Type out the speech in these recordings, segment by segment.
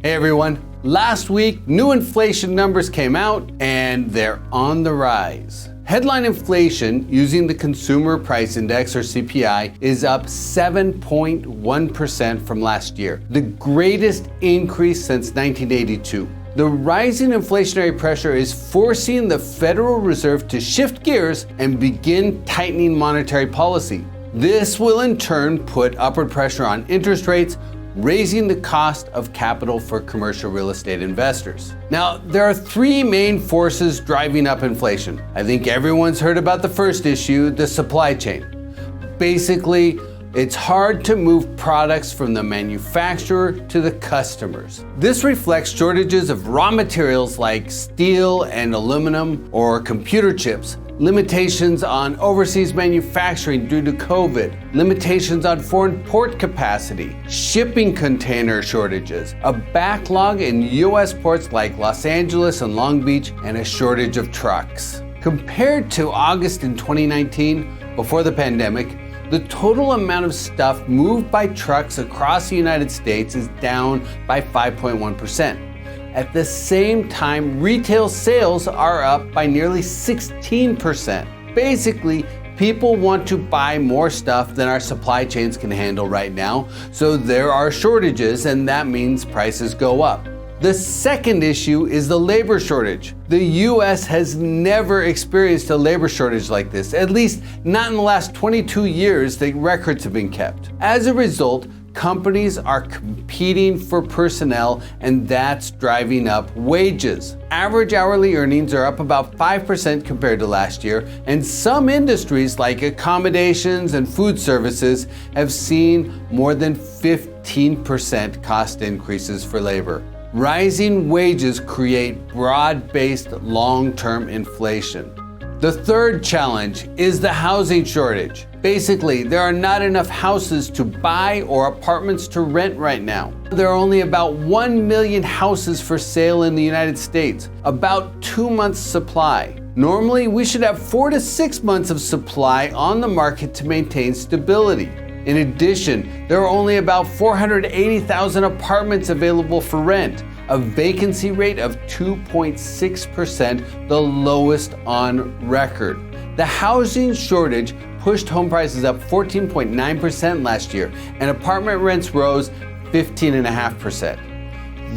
Hey everyone, last week new inflation numbers came out and they're on the rise. Headline inflation using the Consumer Price Index or CPI is up 7.1% from last year, the greatest increase since 1982. The rising inflationary pressure is forcing the Federal Reserve to shift gears and begin tightening monetary policy. This will in turn put upward pressure on interest rates, raising the cost of capital for commercial real estate investors. Now, there are three main forces driving up inflation. I think everyone's heard about the first issue, the supply chain. Basically, it's hard to move products from the manufacturer to the customers. This reflects shortages of raw materials like steel and aluminum or computer chips, limitations on overseas manufacturing due to COVID, limitations on foreign port capacity, shipping container shortages, a backlog in US ports like Los Angeles and Long Beach, and a shortage of trucks. Compared to August in 2019, before the pandemic, the total amount of stuff moved by trucks across the United States is down by 5.1%. At the same time, retail sales are up by nearly 16%. Basically, people want to buy more stuff than our supply chains can handle right now, so there are shortages and that means prices go up. The second issue is the labor shortage. The US has never experienced a labor shortage like this, at least not in the last 22 years that records have been kept. As a result, companies are competing for personnel and that's driving up wages. Average hourly earnings are up about 5% compared to last year, and some industries like accommodations and food services have seen more than 15% cost increases for labor. Rising wages create broad-based long-term inflation. The third challenge is the housing shortage. Basically, there are not enough houses to buy or apartments to rent right now. There are only about 1 million houses for sale in the United States, about 2 months' supply. Normally, we should have 4 to 6 months of supply on the market to maintain stability. In addition, there are only about 480,000 apartments available for rent, a vacancy rate of 2.6%, the lowest on record. The housing shortage pushed home prices up 14.9% last year, and apartment rents rose 15.5%.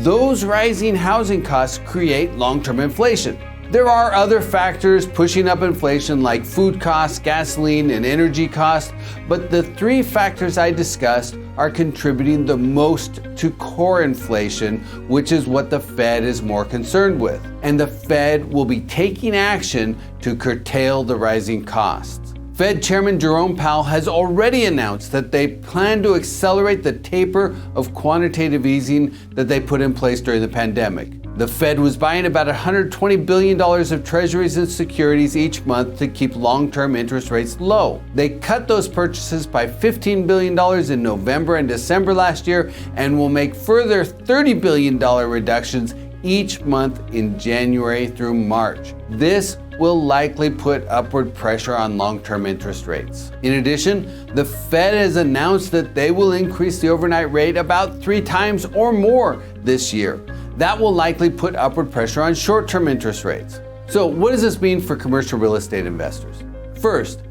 Those rising housing costs create long-term inflation. There are other factors pushing up inflation like food costs, gasoline, and energy costs, but the three factors I discussed are contributing the most to core inflation, which is what the Fed is more concerned with. And the Fed will be taking action to curtail the rising costs. Fed Chairman Jerome Powell has already announced that they plan to accelerate the taper of quantitative easing that they put in place during the pandemic. The Fed was buying about $120 billion of treasuries and securities each month to keep long-term interest rates low. They cut those purchases by $15 billion in November and December last year and will make further $30 billion reductions each month in January through March. This will likely put upward pressure on long-term interest rates. In addition, the Fed has announced that they will increase the overnight rate about 3 times or more this year. That will likely put upward pressure on short-term interest rates. So what does this mean for commercial real estate investors? First,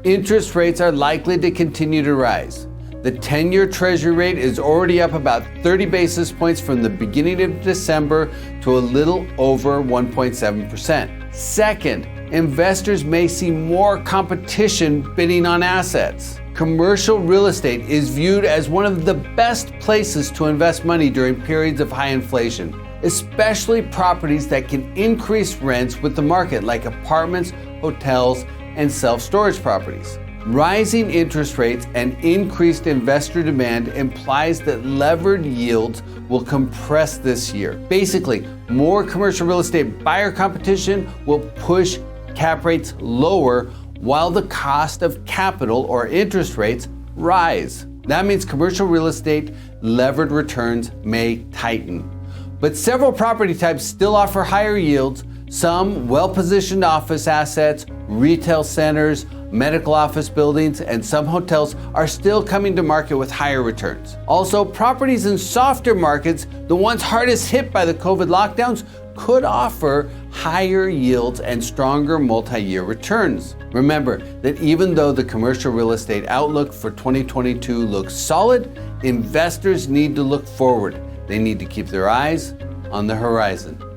interest rates are likely to continue to rise. The 10-year Treasury rate is already up about 30 basis points from the beginning of December to a little over 1.7%. Second, investors may see more competition bidding on assets. Commercial real estate is viewed as one of the best places to invest money during periods of high inflation, especially properties that can increase rents with the market, like apartments, hotels, and self-storage properties. Rising interest rates and increased investor demand implies that levered yields will compress this year. Basically, more commercial real estate buyer competition will push cap rates lower while the cost of capital or interest rates rise. That means commercial real estate levered returns may tighten. But several property types still offer higher yields. Some well-positioned office assets, retail centers, medical office buildings, and some hotels are still coming to market with higher returns. Also, properties in softer markets, the ones hardest hit by the COVID lockdowns, could offer higher yields and stronger multi-year returns. Remember that even though the commercial real estate outlook for 2022 looks solid, investors need to look forward. They need to keep their eyes on the horizon.